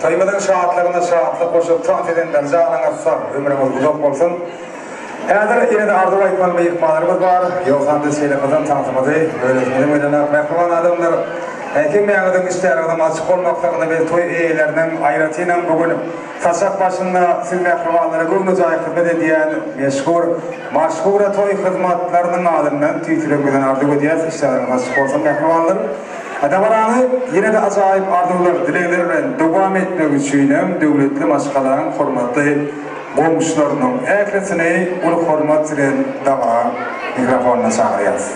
toymadan şahatlarına şahatlık koşup taht edenler canınızsa ömrümüz uzak olsun. Hazır yine de arzu aytmalı meyikmalarımız var. Yolsan da seylemizden tanıtmadı. Öğretmenim öğrenek mehruman adamlar. Kim beyanıdın işlerinin açık olmaklarını ve toy eğilerinin ayrıtıyla bugün saçak başında siz mehrumanları gönlünüze hizmet ediyen maşhur toy hizmetlerinin adından tüytülümüzden arzu ediyoruz. İşlerinin açık olsun mehrumanlar. Adabaranı yine de acayip arzular, dileklerle devam etmek için devletli maşkaların hürmetli komşularının ekresini ulu hürmet ile dava mikrofonuna çağırıyoruz.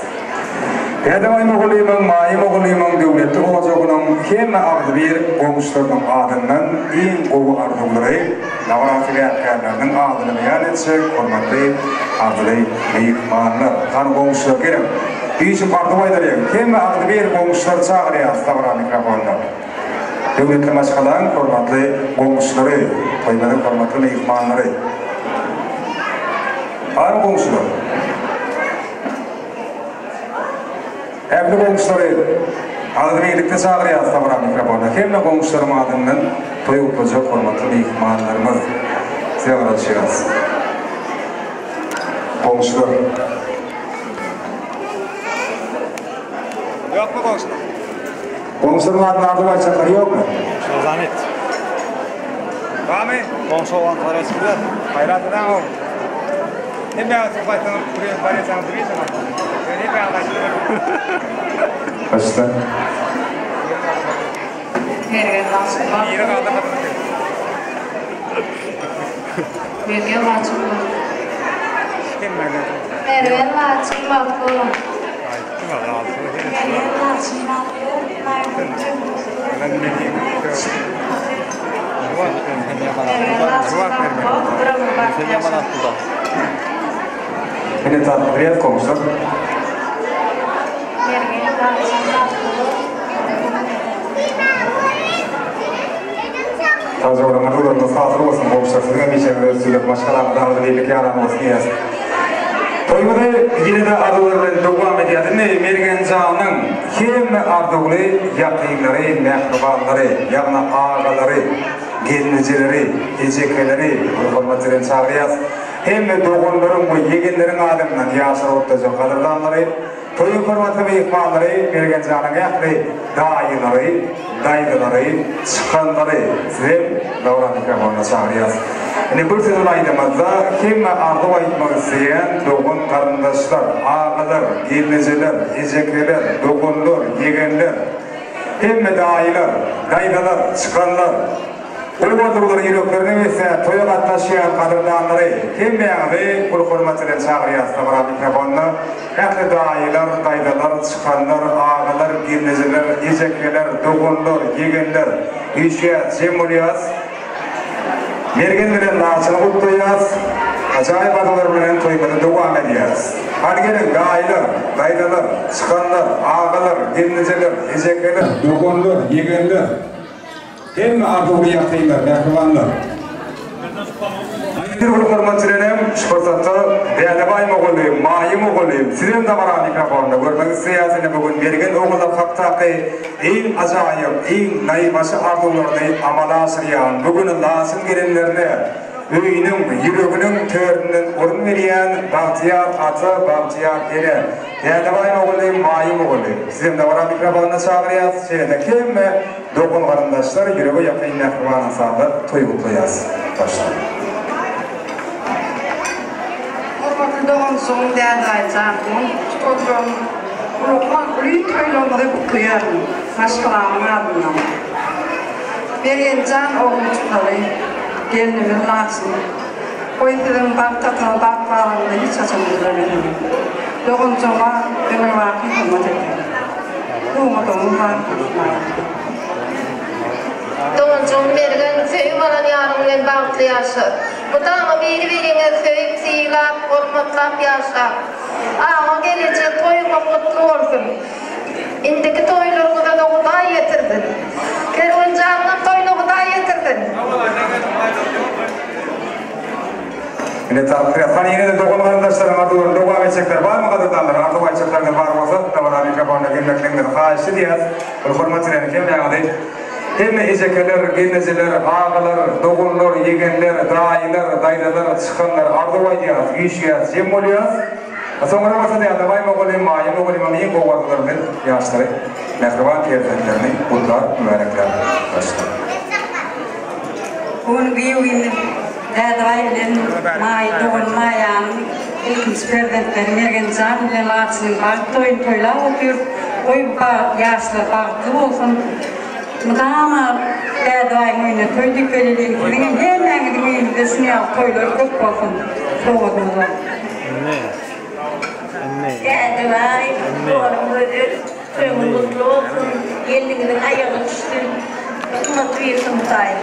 Edemay oğluyum, mayım oğluyum devletli olacağının hem arzu bir komşularının adından en kovu arzuları navaratili akkarlarının adını beyan etsek hürmetli arzuları meyikmanlar. Kanı komşular gelin. İşim arzulaydır. Hem arzu bir komşular çağırıyoruz dava mikrofonuna. Devletli maşkaların hürmetli komşuları, koymanın hürmetli meyikmanları. Ağır komşular. Evli komşuları adı birlikte çağırıyoruz tabara mikrofonda. Hem de komşularım adından toy upacak hürmetli meyikmanlarımız ziyaret açıyoruz. Komşular. Yok mu komşular? Komşuların adına adı açacakları yok mu? Şozanet. Var mı? Komşu olan parası güzel. Hayratıdan o. Ne bir ağzı başlanıp buraya paraysan duruyorsun ama. Ne bir ağzı Kaçta? Mergen laçıklar. İyi kaldı mı? Mergen laçıklar. Kim mergen? Mergen laçıklar. Kim aldı ağzı? Mergen laçıklar. Ben ne diyeyim? Beni tanıtırıyat komşular. Taze oranları da sağlıklı olsun komşular. Sizin bir şeyler söyleyip başkalarına da birlik yaranması niyaz. Toymada yine de arzularla devam ediyordu. Mergen Can'ın hem arzuları, yakınları, mehrubanları, yani ağaları, gelinicileri, ecekeleri, hürmetlerini çağırıyoruz. Hem de doğumların bu yegenlerin adımından yaşar ortacak kadırdanları, toyun hürmetli meyikmanları, Mergen Can'ın yaklı dayıları, dayıları, çıkanları size davran mikrofonuna çağırıyoruz. Bir sezon aydımızda hem arzu aytmak isteyen doğun karındaşlar, ağalar, geliniciler, ecekliler, doğunlar, yegenler, hem de dayılar, dayılar, çıkanlar, Uluvadırlar yüreklerine ise toya katlaşayan kadırdanları hem beyanı kul hürmetine çağırıyoruz tabara mikrofonuna. Yaklı dayılar, dayılar, çıkanlar, ağalar, geliniciler, ecekliler, doğunlar, yegenler, işe cemuliyaz. Mergenlerin naçını kutlayacağız. Acayip arzular bilen toymada devam edeceğiz. Hadi gelin dayılar, çıkanlar, ağalar, geliniciler, ecekliler, doğunlar, yegenler. Hem arzuğu yakınlar, mehrumanlar. Ayettir ulu hürmetçilerim, şüphirsatta değerli oğuluyum, mayım oğuluyum. Sizin de bana mikrofonda görmek siyasını bugün vergen oğullar haktaki en acayip, en naybaşı arzularını amala asırıyan, bugün lasın gelenlerine öyünün, yüreğinin törünün orun veriyen Bahtiyar atı, Bahtiyar ere. Değerli oğuluyum, mayım oğuluyum. Sizin de bana mikrofonda çağırıyoruz. Şeyde kim mi? Dokun karındaşlar, yüreği yakın mehruman sağlar, toy kutlayacağız. Başlayalım. Hormatly doğum soğun değerli ayacağım. Tutuyorum. Ulukman büyük toylamada kutluyorum. Maşkalarımın adından. Mergen Can oğulçukları, gelinimin laçını. Koyduğum baktatını, baklarını hiç açamıyorlar benim. Doğumcuma ömür vakit hürmet ediyorum. Doğumun var. Doğuncum mergen söyüp alan yarımın bağlı yaşar. Bu dağına biri birine söyüp siylap, hormatlap yaşar. Ağa gelecek toyuma mutlu olsun. İndiki toylarımıza da Huday getirdin. Kervan Can'ın toyunu Huday getirdin. Yine takdir etmen yine de doğum arkadaşlarım arzuları devam edecekler. Var mı kadırdanlar? Arzu edeceklerine var olsa da bana mikrofonuna gelmeklerine karşı diyez. Hürmetçilerin kim yani? Hem ezekeler, genezeler, ağalar, doğullar, yegenler, dayılar, dayılar, çıkanlar, arduvayat, giyişiyat, jem oluyor. Sonra mesela da adamay moğolim, mayım moğolim, amin kovardılarının yaşları, mehriban kıyafetlerini bunlar mübarekler başlar. Bunu büyüğünün adayların mayduğun mayan ilk sperdentlerin yergencan ile latsın bartoyun toyla oturup oyba yaşlı bartı olsun. Mudama adayın oyunu toyduk belirleyin. Benim hemen gidin desini al toyları çok olsun. Soğudumuzda. Aday doğru böyle mutlu olsun. Gelinin ayağı düştü. Mutlu yaşam sayın.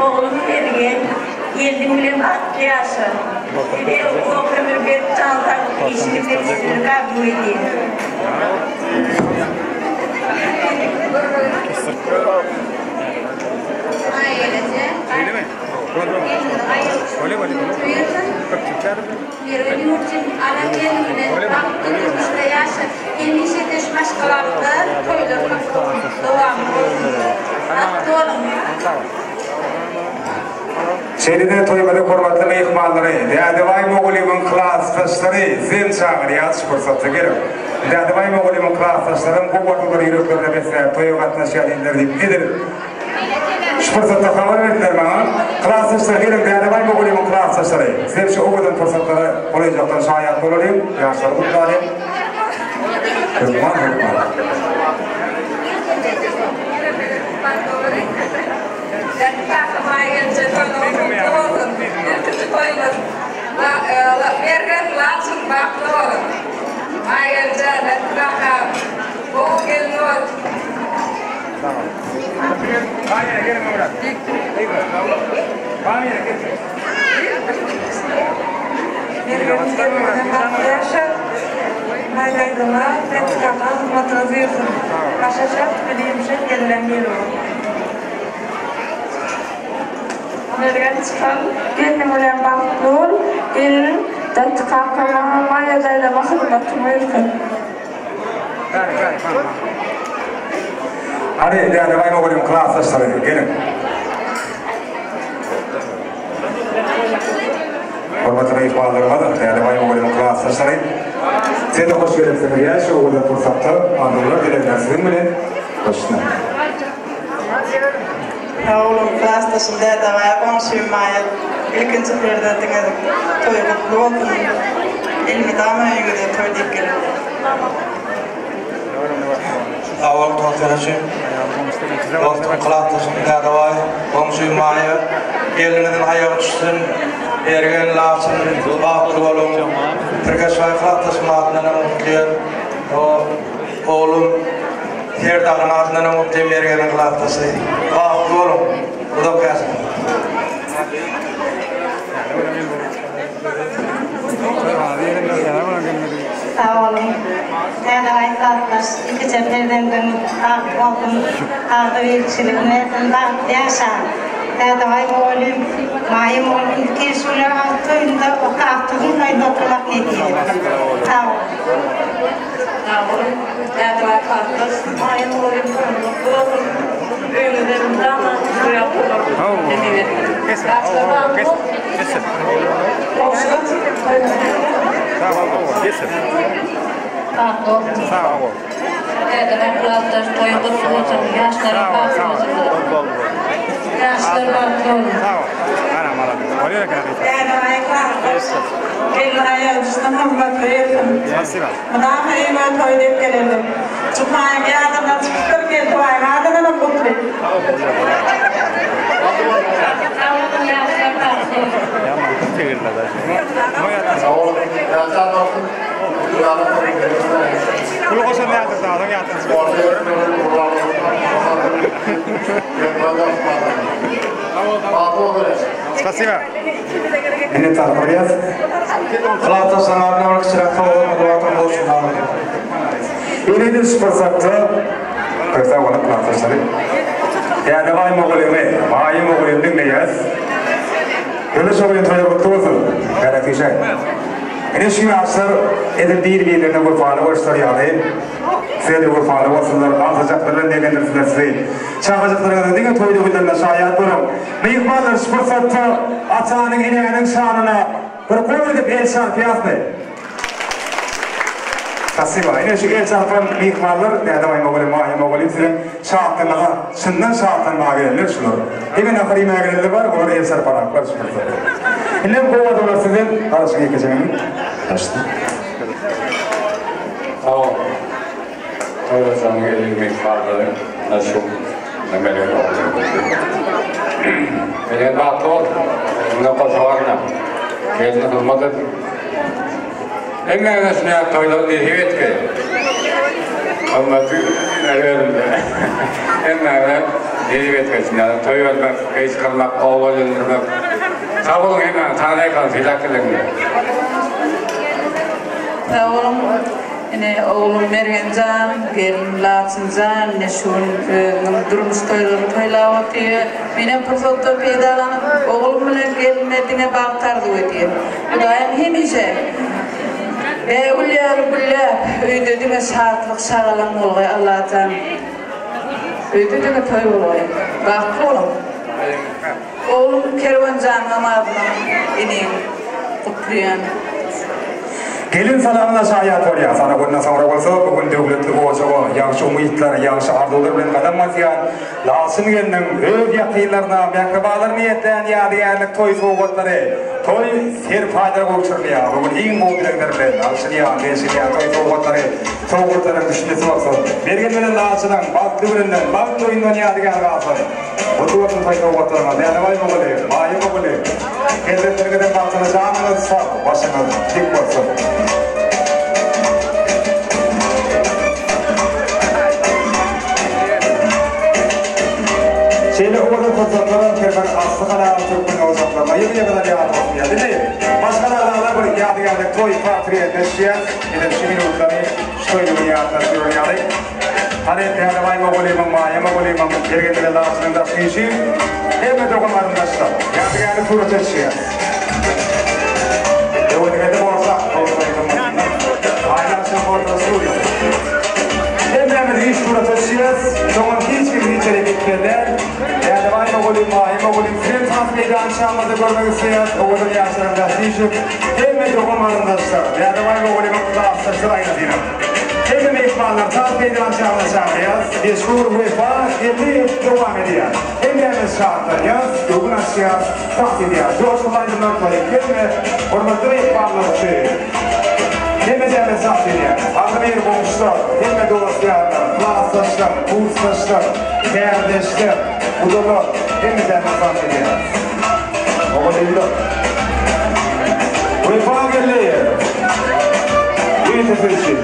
Oğlum ergen, geldim bile atlayası. O ömür bir çantak işini birisini kabul edeyim. Öyle mi? Öyle mi? Seyride toymalı hormatlı mehmanları, Dadavay Moğolimin klas taşları, zem çağır yatış fırsatı gerek. Dadavay Moğolimin klas taşlarının bu vatanları yürüklerde besler, toyu katnaşıyan indirdik nedir? Şu fırsatta haber verdiler bana, klas taşları gelin, Dadavay Moğolimin klas taşları. Zem şu oğudan fırsatları olacaktan şayat olayım, yaşları kutlayayım. Hırman. Bergen langsung baklo. Aja dan kakak bogel not. Hayır, gelin buraya. Hayır, gelin. Gelin ulan baktur, gelin dan kakak maya da bakın bakmıyorsun. Hadi Dadavay Moğolimin klas taşları gelin. Hormatlı mehmanlarıma da Dadavay Moğolimin klas taşları. Size de hoş geldiniz. Yaş oğulda fırsatta anadolular gelenlersinin bile hoşuna. Oğlum klastasında da var konuşmaya ilkin sıfırda tıkadım. Toylu olsun. İlmi damaya göre toyduk gelin. Awal to'xtalishi vaqtim qilatishimda davay konuşmaya gelinin ayağı tushsin bergen lafsın baqlı olun tirgaşay qilatishim adına mutluyum oğlum Terdağın adına mutluyum bergenin qilatışı baqlı olun Kuda gelsin. Oğlum, Dadavay tatlas, iki ceplerden oldum, ağda yükselirine yaşa. Dadavay oğlum, mayım oğlum, kesular altında o kahtığın aydatılak ediyor. Sağ ol. Dadavay tatlas, mayım oğlum, oğlum, öğrenlerim dama, bu yapılır. Kesin. Kesin. Sağ ol. Kesin. Sağ ol. Dadavay tatlas, toyunda olsun, yaşları kalkmasın. Yaşları kalkmasın. Sağ ol. Anam. Oluyor ki. Dadavay klastas. Gelin ayağı tushsin hurmatli erim. Mudama iyman toyduk gelin. Çıkmaya geldim, çıkıp geldi. Adına mutlu. Kulu koşan ne yaptın daha? Ne yaptın? Спасибо. Ini tarbiyyat. Qilata sanatına olarak sırakta olmadı olsun. Ini de fırsatı kırta olan klatışları. Dadavay Moğolimin, mayım Moğolimin neyaz? Öyle soğuyun toyu kutlu olsun. Karakişay. Şu yaşlar edip birbirlerine kurfanı gösteriyorlar. Size de kurfanı olsunlar, alacaklarını negendirsinler size. Çağacaklarını denge toydu bildirler şayet durum. Meyikmalar fırsatta atanın ineğinin şanına bir konu edip el çarpı yapma. Kasıba, yine şu el çarpan meyikmalar, ne adamay moğolim size şahatlarına, şundan şahatlarına gelirler şunlar. Hemen akari meğerleri var, onlara el çarparak var fırsatta. İnnem kova dolar sizin, karşıya geçelim. Açtı. Sağ ol. Öyle sana gelmek vardı. Nasıl? Ne böyle oldu? Benim baktı oldu. Buna pasavakna. Kendine hizmet edin. Emme nasıl yaptı? Evet ki. Ama nerelerinde? Emme evet ki. Toy olmak, geç kalmak, oğul edilmek. Sağ olun hemen tanrıya kalın. Filaklarında. Oğlum, oğlum Mergencan, gelin Latsıncan, neşun durmuş toylağı diye. Benim fırsatı peydalanıp oğlum bilen gelmediğine bağıtardı diye. Bu da hem işe. Ulyar öyle dine saatlik sağlam oluyor Allah'tan. Öyle dine toy oluyor. Bak oğlum. Oğlum Kervancan amadına ineyim. Kutluyan. Gelin salamına şayet oraya. Sana bundan sonra olsa bugün devletli olsa o yaxşı umutlar, yaxşı arzular bilen kadam atyan. Lasın gelinin öz yakıylarına, mekkebalar niyetleyen yadigarlık toy soğukları. Toy serfayda kokçurluya. Bugün en boğdilenler bilen. Alçılıya, beşiliya, toy soğukları düşünmesi olsun. Bergen bilen lasıdan, baktı bilenden, baktı oyundan yadigarlık alsın. Bu vaktin toy soğuklarına, yani vay moğulu, mayi moğulu. Devletlerine baktığınız canınız sağ, başınız dik olsun. Şeyle orada fırsatlara kervan aslı kadar Türk'ün ocaklarına yılya kadar yardım ya değil mi? Başka dağlarla bir yadigarlık toy partiye teşkiye edip şimdi uçları şöyle dünyada sürüyorlar. Hani değerli vay moğolimim, mayema moğolimim, yergenlere lasının da sıkışı hemen dokunlarım taşlar. Yadigarlık turu teşkiye. Devo di vedere cosa aynarsın orada soruyor. Hemen hiç uğraşacağız. Sonra hiç kimliğiyle bitmeden yani var moğolim film tasmeyden çağımızda görmek isteyen oğuzun yaşlarında değişip hemen dokumanlarındaşlar. Yani var moğolimin kulağısı sırayla diyelim. Hemen ekmanlar tasmeyden çağımızda çağıracağız. Meşhur UEFA 50 devam ediyor. Hemen çağıracağız. Yogun aşağı tahsil ediyor. George Kulay'dan koyup gelme. Orada ekmanlar şey. Hemen tahsil ediyor. Adı bir komşular. Hemen dolaşıyorlar. Klaslaşlar, kurslaşlar, kardeşler, budalar. Hemen tahsil ediyor. Ama değil de. UEFA geliyor. İyi tefeci.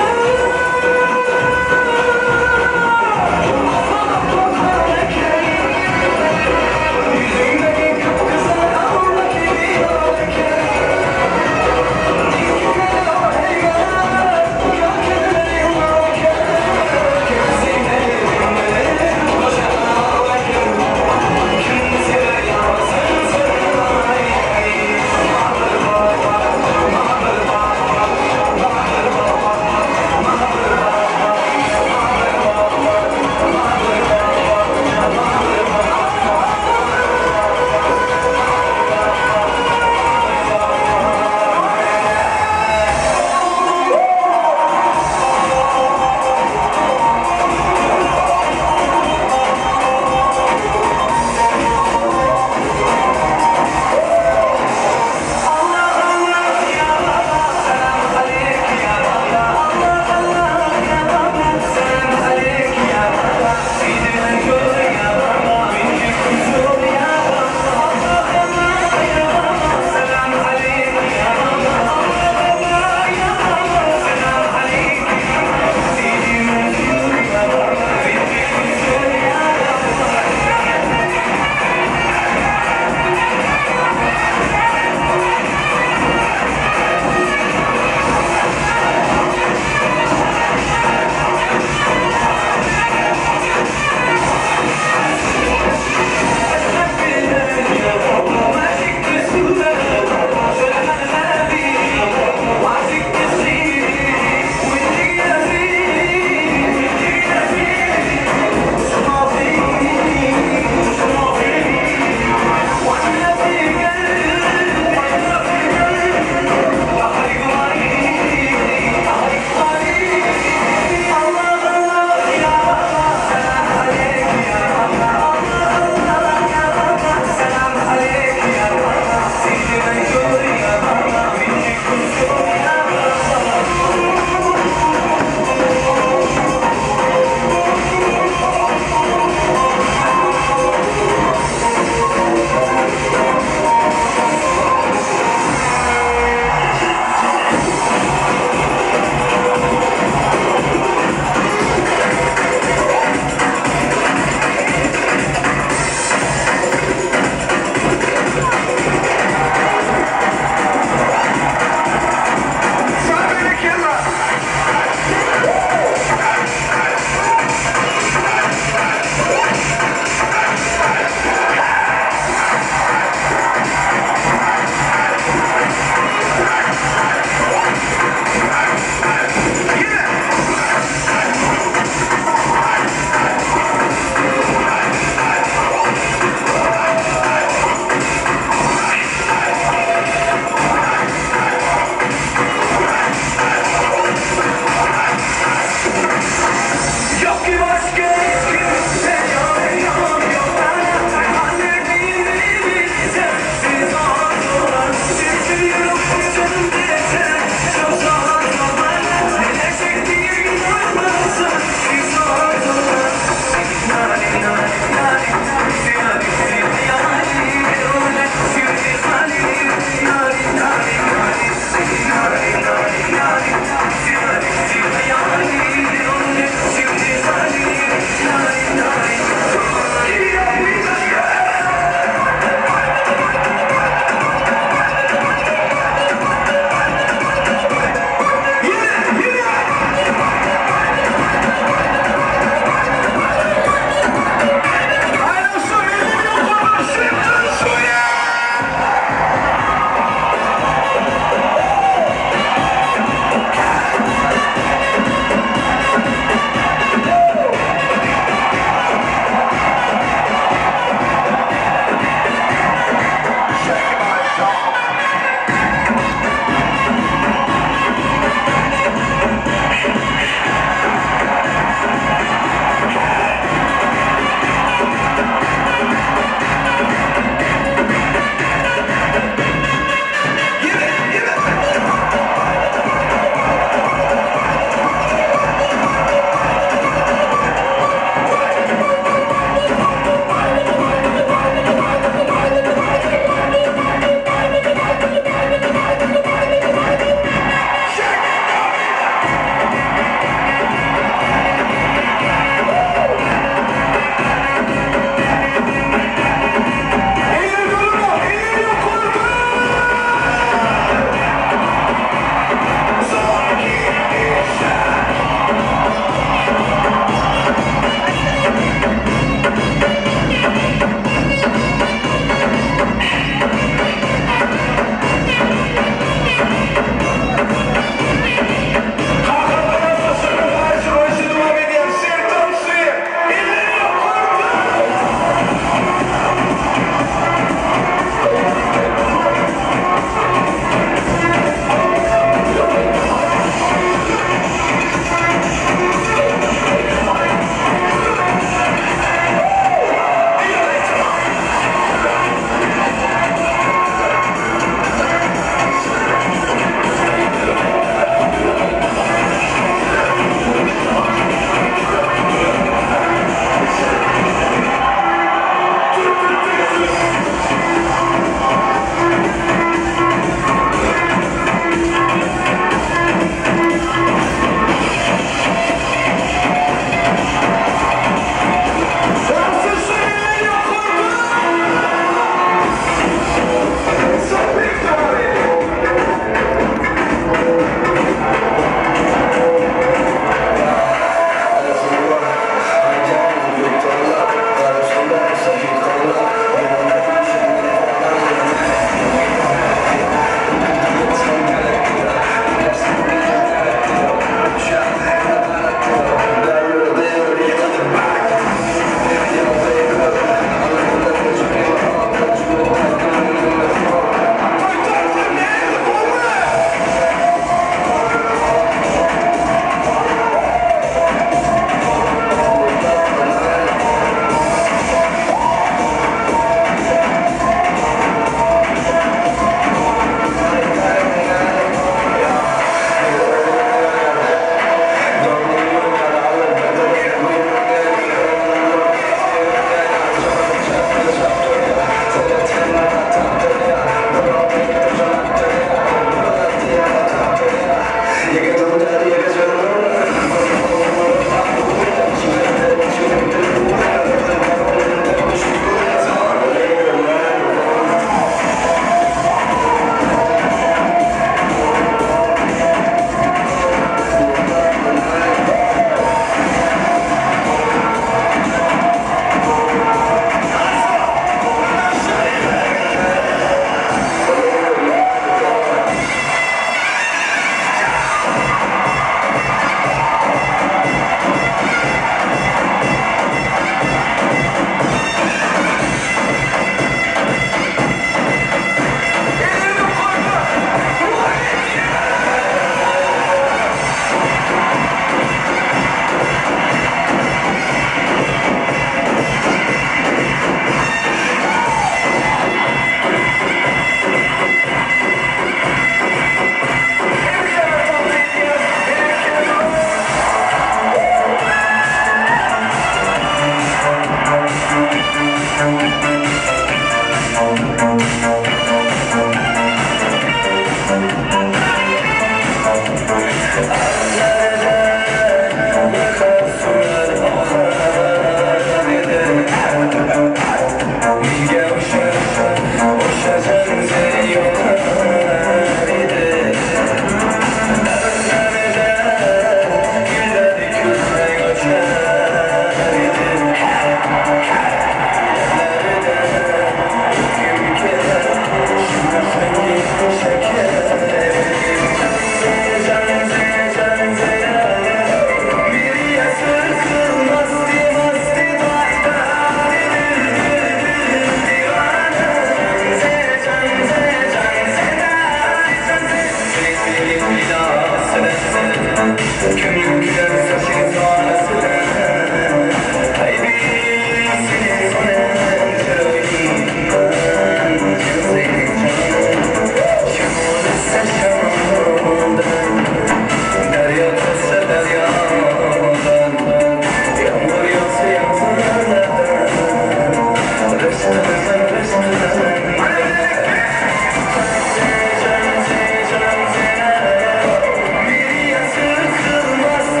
Kılmaz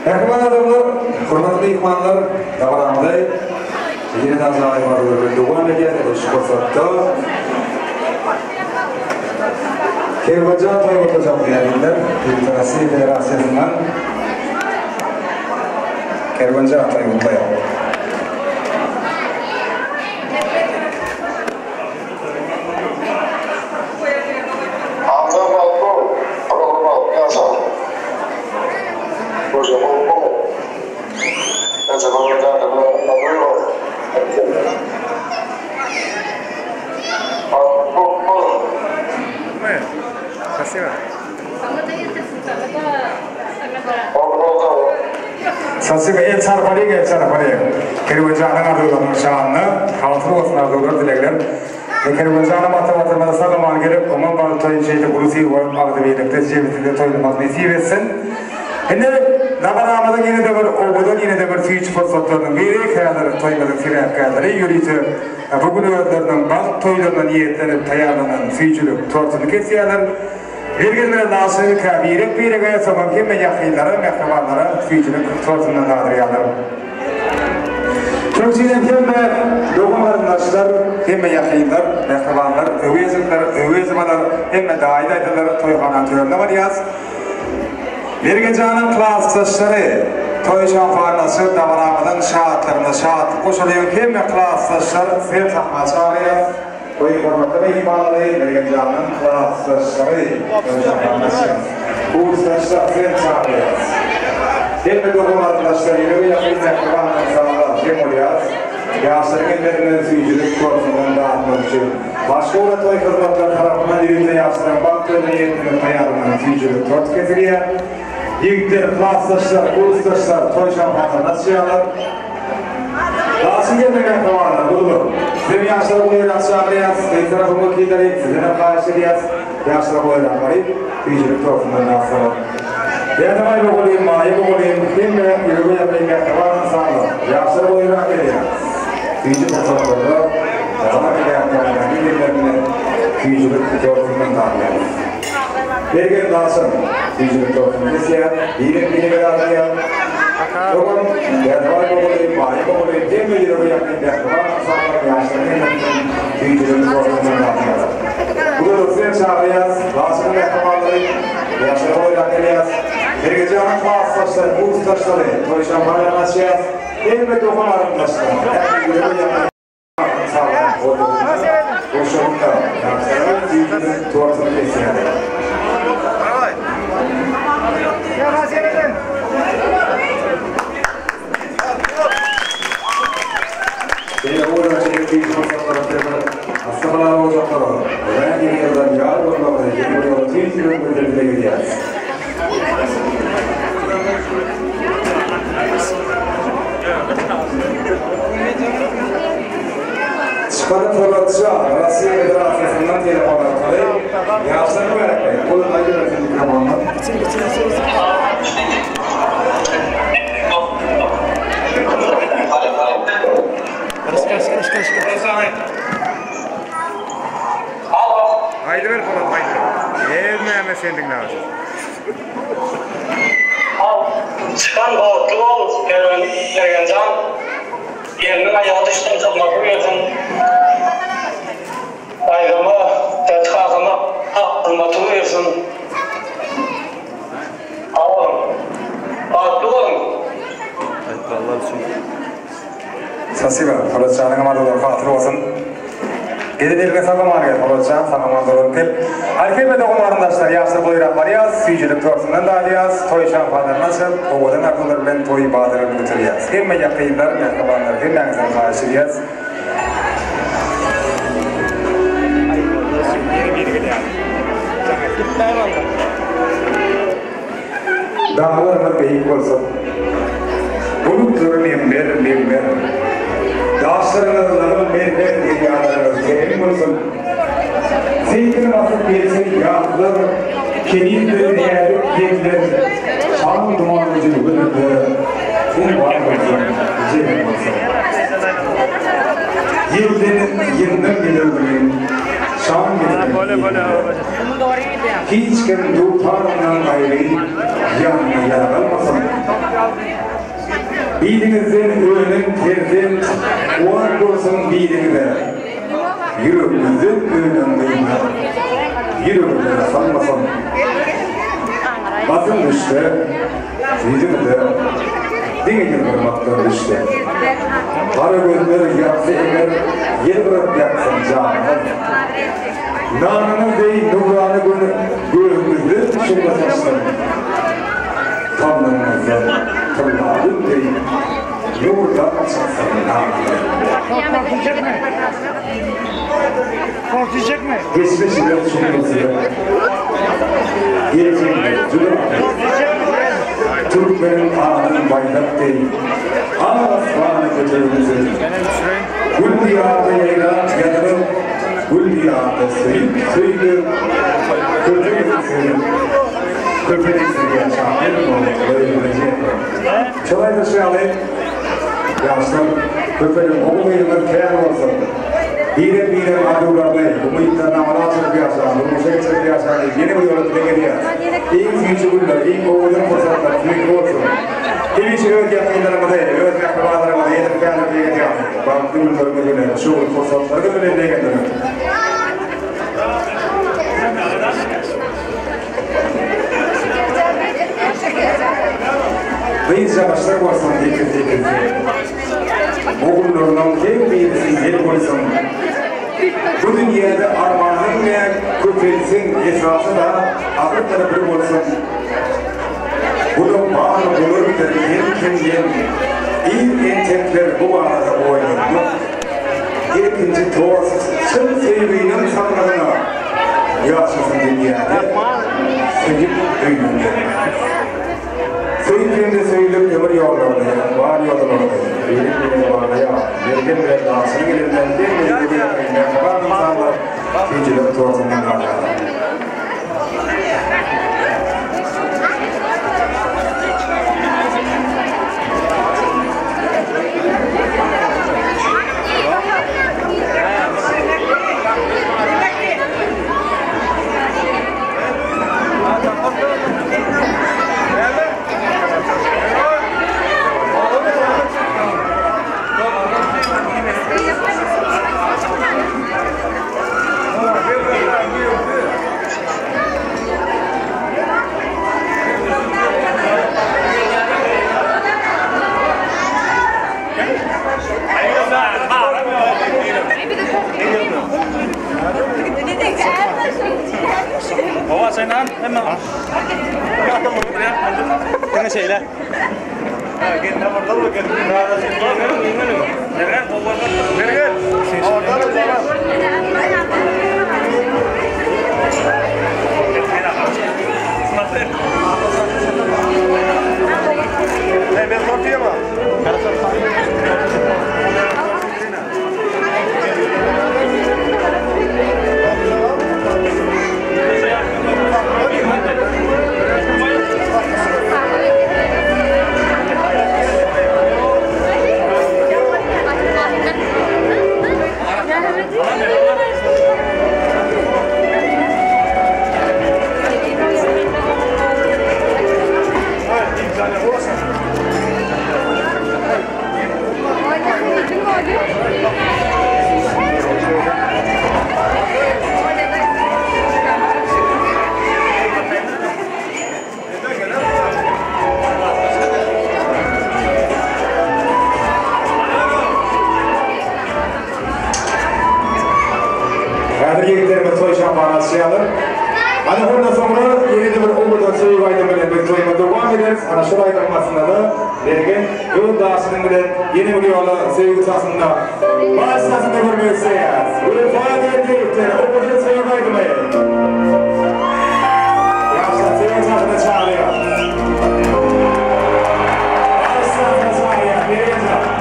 Mehman adamlar, hurmatly ihmanlar, davranday. Yine nazarı var böyle duvan ediyor, şukursatta. Kervacan toyotacak yerinde, bir tanesi federasyonundan. Kervacan toyotaya. Sasiba el çarpariye Kervacan'ın adıyla şanlı halkı olsun adıyla dilekler. Kervacan'a matematikada sağlaman gerek ama bazı toyun şeyde kulusi var aldı birlikte cebinde toylamak nasip etsin. Şimdi Nabaramada yine de bir oğudan yine de bir tüyüç fırsatlarının biri kayaları toymadık filan kayaları yürüyüşü bugün öğretlerinin bazı toylarına niyetlenip tayarlanan tüyücülük tortunu kesiyorlar. Bilginlere nasıl kabirek bir gaya zaman ki meyakillara, mehkamanlara tüyücülük tortundan dağdırıyorlar. Türkçeden hem dokumarındaşlar, hem meyakiller, mehkamanlar, övezmalar, hem daidaydılar toyhanan türünde var yaz. Mergencan'ın klastaşları toy şampanası davramadan şahatlarına şahat koşuluyor. Hem klastaşlar fel takmaçarıya toy hürmetli ve imanları Mergencan'ın klastaşları toy şampanası kurstaşlar fel çağırıyor. Hem dokumarındaşlar yürü yakın mehkamanın sağlar hem oluyor. Yaşların ellerine tüyücülük korkundan dağıtmak için. Başka uğra toy hürmetler tarafından yürüyünce yaşların baktığına yetinin ayarından tüyücülük tort getiriyor. Yigitler, klastaşlar, kurstaşlar, toy şampanlar nasıl yapıyorlar? Nasıl gelmeyen kamarlar, bulur. Sizin yaşları boyu yaşlarlayız, tek tarafımı kiderek, sizin karşılayız, yaşları boyu yaşlarlayız, tüyücülük tortundan nasıl? Yadamay boğulayım, maya boğulayım, kim ve yürüme yapayım kamarlar sağlar, yaşları boyu yaşlarlayız. Tüyücülük tortundan, yadamay kamarlar, bilgilerine tüyücülük tortundan dağılıyoruz. Bergen Larsen, tüyücülük tortundan kesiyat, yine beraber Doğan, yadamay boğulayım, maya boğulayım, kim ve yürüme yapayım kamarlar sağlar, yaşlarlayız, tüyücülük tortundan dağılıyoruz. Burada sizin çağırıyız, Larsen'ın kamarları, yaşları boyu yaşlarlayız. Mergencan'ın klastaşları, kurstaşları, toy şampanlar nasıl yaz? Hem de dokumarındaşlar, hem de yürüme yapayım. Boşluğunda yapsalar tüyücülük tortunu kesiyorlar. Beni uğraşan tüyücülük tortunu hastalar olacaklar. Ben yeni yıldan yar olmalı, yeni yıldan tüyücülük müdürlüğüne gidiyoruz. Çıkarı torlatçı, Rusya Federasyonundan telefonlar kalayım. Yaşlarını verekmeyin. Bunu da yönetim mikrofonlar. Haydi ver falan, haydi. Evmeyeme sendin lazım. Çıkan borçlu ol, Mergencan. Yerinin ayağı dıştan kalmak uyuyorsun. Ayrıma, tetkakıma, hırmatı uyuyorsun. Ağırım. Borçlu olun. Sasiba, Polatcan'ın amadoları hatırı olsun. Gedilerine sağlaman gerek, Polatcan, sağlaman doğru kel. Erkek ve dokumarındaşlar, yaşlı boyrak var yaz, tüyücülük tortundan da alıyaz, toy şampanlar nasıl, oğudan akıllar bilen toy bağdırını götürüyaz. Hem yakayınlar, mehkabanlar, hem yanıdan karşılayaz. Dağlarına beyik olsun. Bulutların ember. Yaşlarınızların mermer dünyalarınız kerim olsun. Zeytin basıp gelsin yağlar, kenildir değerli yerler, şan dumanlıcı bölümde, sen var olsun, cebim olsun. Yıldan gelirdim, şan getirin. Hiç kim tutarından gayrı, yanına yaralanmasın. Bilinizden öğrenin terden oğan olsun bilinize. Yüreğinizden öğrenmeyin. Yüreğinizden sanmasın. Batın düştü, yüzümüzde dingin durmaktan düştü. Kara gözleri yapsa eğer yer bırak yapsın canım. Nanını değil, nurlarını gözümüzde şunlasın. Tanrımızı kıllarım değil, nurdan çıksın nanını. Korkacak mı? Geçmişine şunlasın. Geleceğinde zulüm. Türkmenin ağının bayrak değil. Aslanı götürümüzün. Gül diyarda yayla yadırıp, gül diyarda söylüp, köpeğisin yaşam, en doğru öğrenecek. Çalay da şey alayım. Yaşlar, köpeğin oğluyla kâr olsun. Bire adularla, bu iddiana anasını kıyaslar, bu muşekse kıyaslar, yeni bir yolu geliyor. İyi güçlüler, iyi oğulun fırsatlar, büyük olsun. İyi şey öğretmenlerimize, öğretmenlerimize yedir kârlı diye geliyor. Baktığımız bölgelerine, şu fırsatları da önemli geliyor. Biz yavaşlar olsun dikkat. Oğullarından kim birisi yer koysun. Bu dünyada armağanın ve kötülüğün esası da akıl tarafı olsun. Bunun bağlı bulurdur kim İlk entekler bu arada oynandı. İkinci toz tüm sevginin sanlarına yaşasın dünyada. Sevip büyüdü. Söylediğimde söyleyip ömür yollarında ya, var yollarında. Benim vardı ya, yergen ve dansını gelinden değil mi? Var insanlar, geceler tuğazından kaldı. Baba sen lan hemen. Tengah şeyler. Gel ne var da gel. Nereden kovardın? Nereden? Orada da ben sortiyem ha. Ana bundan sonra yeni bir umurdan söyleyip aydamayla bekleyelim. Devam ederiz. Ana şurayı kalmasında da derken yol dağısının bile yeni bir yola sevgi sahasında başlasında görmeyi seyahat. Böyle fayda edilirken umurdan söyleyip aydamayla. Yaşlar sevgi sahasında çağırıyor. Başlasında çağırıyor. Vereceğim.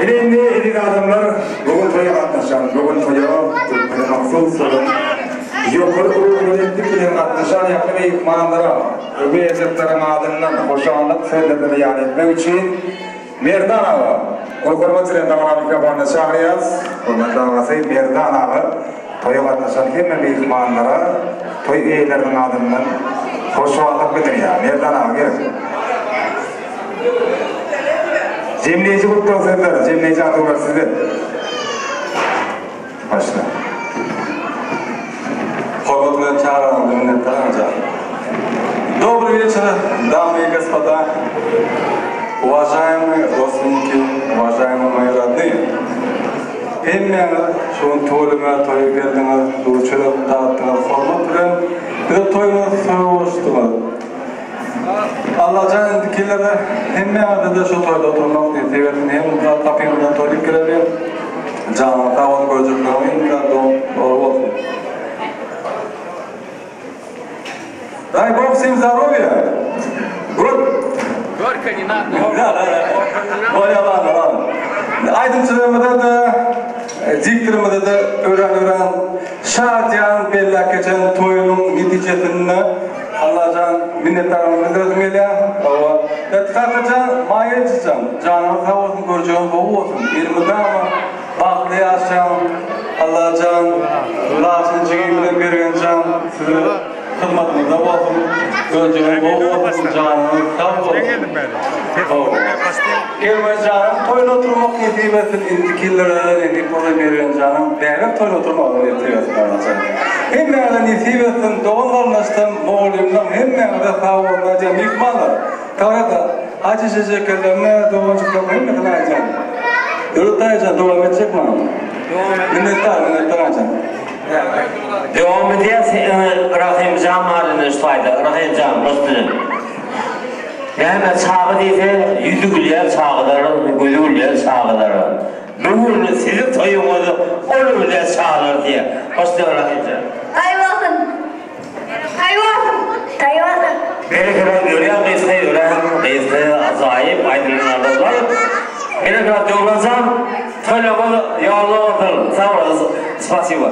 Elinde edik adamlar bugün toya katlaşan, bugün toya Türkmen'e mahsus olun. Yukarı Cumhuriyetlik bilen katlaşan yakın ekmanlara, öbür ezetlerin adından hoşanlık sözlerini yani etmek için Merdan ağa, o kurmatçıların damara mikrofonuna çağırıyaz. Kurmatçı ağası Merdan ağa, toya katlaşan hemen ekmanlara, toy üyelerinin adından hoşanlık bilir ya. Merdan ağa gelin. Cemleyici kutlu olsunlar, cemleyici adı var sizde. Başla. Hormatlı çağıran minnettar anca. Добрый вечер, дамы и господа, уважаемые родственники, уважаемые мои родные. Hemmeni şun toyluma toy berdiňiz, duşuluk dağıtdyňyz, hormat bilen bir toyuňyz soňuşdyňyz. Allah'can indikilere hemmeni de şu toyda oturmak diýip hem da tapyňdan toyup girelim. Jana tawon gözüklerin da doğru olsun. Дай Бог всем здоровья! Горько не надо. Ой, ладно. Aydınçılığımda da, diktirimde de öğren şadiyan bellak geçen toyunun neticesinde Allah'can minnettarımı bildirdim ele. Etkakacan mayıcıcan, canım sağ olsun, göreceğim bu olsun. İlmide ama baklı yaşam, Allah'can, lasın cigimden bergen can, size hizmetinizde olsun. Göreceğim bu olsun, canım sağ olsun. Gelmez canım, toyun oturmak netimesin indikillere, indikillere bergen canım, değerli toyun oturmak netimesin Allah'can. Hemmede netimesin, doğanlarlaştım, moğulimden, hemmede sağ olsun, canım, mikmanlar. Kavrada, Hacı şekerlerine, doğancıklarına hemmeden ayacağım. Yurttayacan, devam edecek mi? Minnettar ayacağım. Devam edeceğiz, Rahim Can malını üstaydı, Rahim Can, Müslüm. Yani çağı deyse, yüzü gülüye çağıları, gözü gülüye çağıları. Bugün sizin toyunuzu, onu bile çağırır diye. Müslüm Rahim Can. Hayvasın. Beni kadar görüyen kıyısı azayip, aydınlardır var. Beni kadar yollasam, toylamı yağlı oturur. Sağ olasın, spasiba.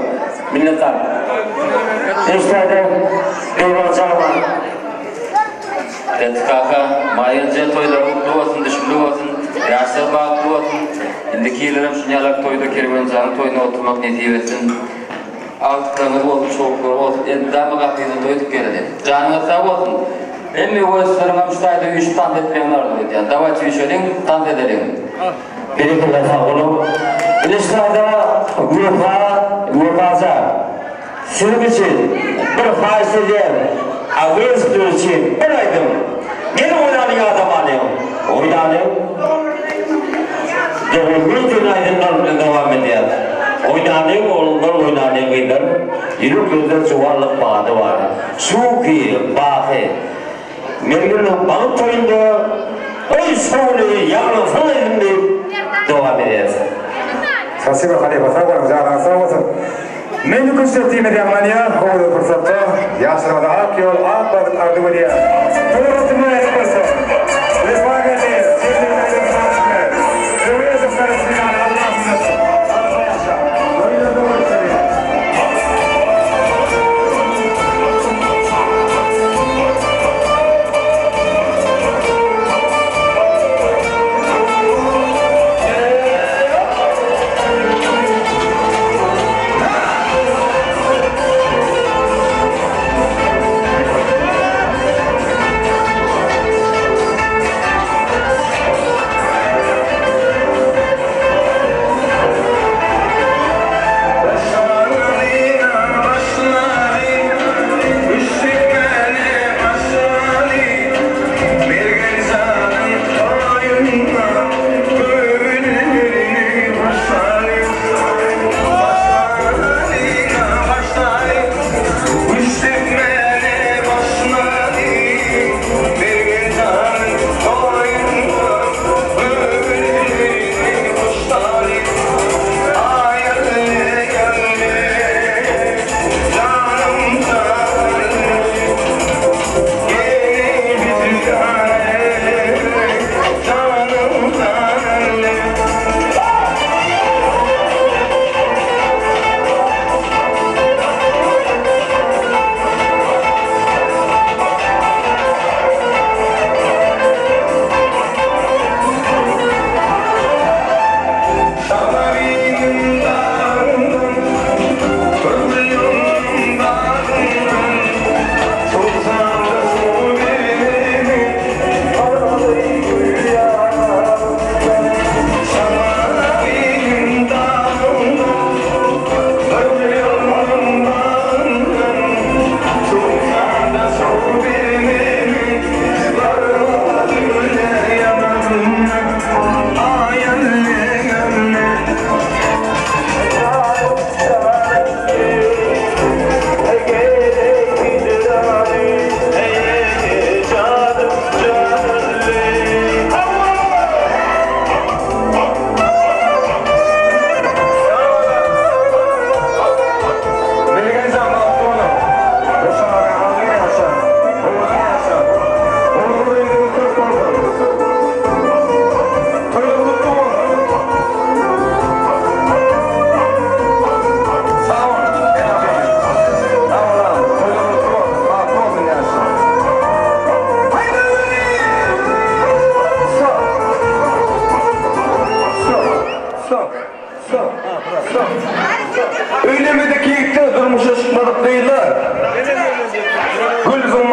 Minnettar. Üstade, yollasam var. Kaka, mayınca toyda mutlu olsun, düşümlü olsun, yaşlı bağlı olsun. İndikilerim şunyalak toyda kervancanın toyuna oturmak netivesin. Altıklarınız olsun, çoğukları olsun, damı kapıyla toyduk geldi. Canınız sağ olsun. Emmi oyuncularına müştahide 3 tant etmeyenler dedi. Yani davatçı işlerin, tant edelim. Birikirler sağ olun. İlişkilerde grupaza, sizin için bir faizli diye, ağız için bir aydım. Gene oynanıyor adam alıyorum. Oynanıyor. Bütün aydınlarla devam ediyor. Oynanıyor, oğlunlar oynanıyor gider. Yürü gözler çuvarlık bağdı var. Şuki, bakı. Mergir'in balık toyunda oy soğunu yavrum falan devam edeceğiz. Спасибо, Халифа, sağ olun, canına sağ olsun. Meni kuşettiğime Germaniya, oğlu fırsatta, yaşlarımda ak yol, ak balık ardı veriyor. Doğrultunu etmesin. Refakati, sevdiğim aydın sağlıklar. Övüyorsun karısından Allah'ın Allah'a yaşa. Böyle doğru söylüyor.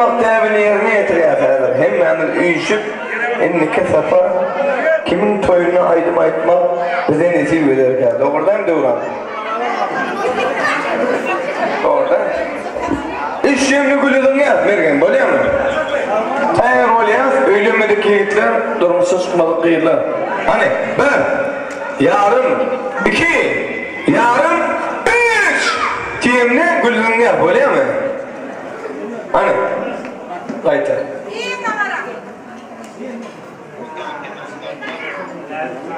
olmak devini yerine getiriyorlar. Hemen uyuşup ennike safar kimin toyuna aydım aytmak bize nesip ederken. Doğrudan doğran. Doğrudan. İş yemini gülüdün yaz Mergen, biliyor musun? Eğer ol yaz, öylümedeki yiğitler durmuşsa çıkmadık kıyırlar. Hani bir, yarım, iki, yarım, üç diyemine gülüdün yaz, biliyor musun? Hani? Kayıta.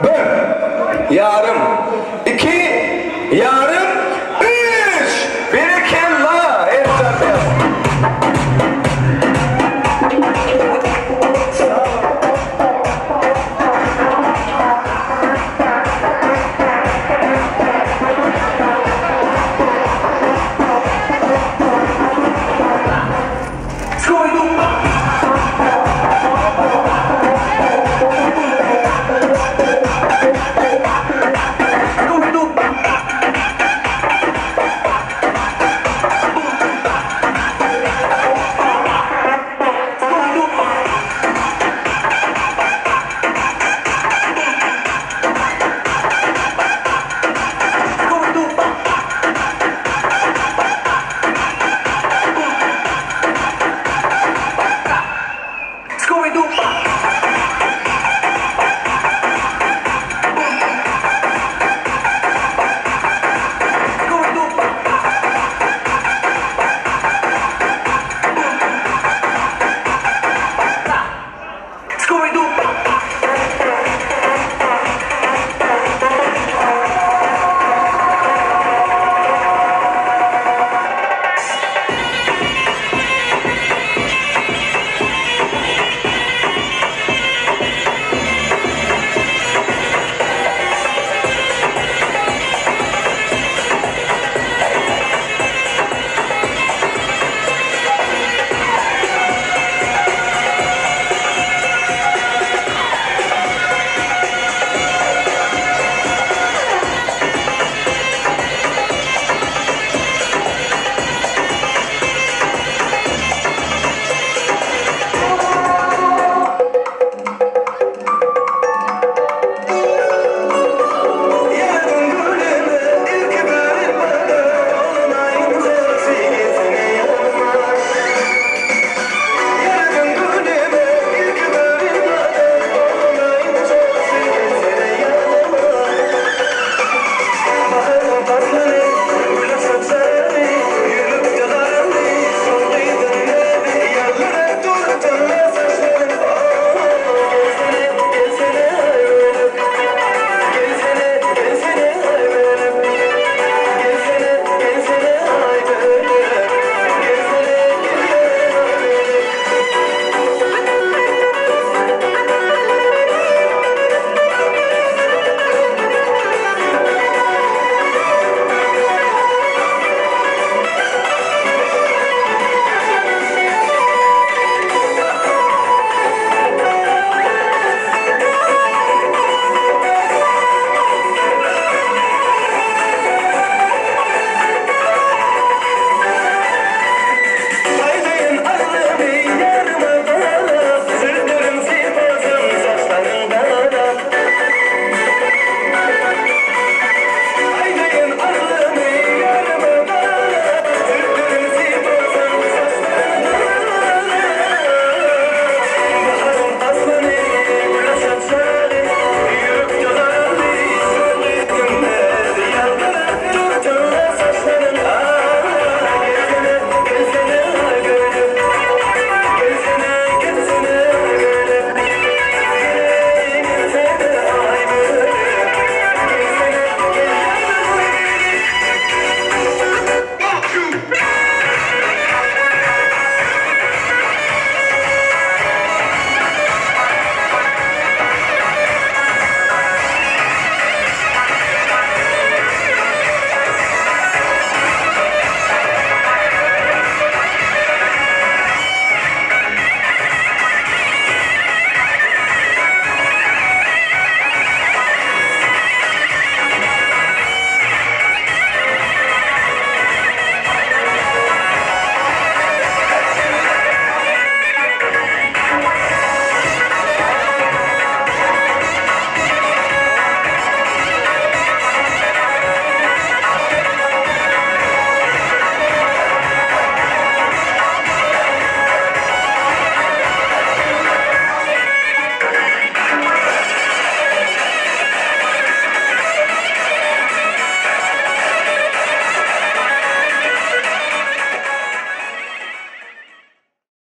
Bir, yarım, iki, yarım, üç, bir kella, ersatı. Going on.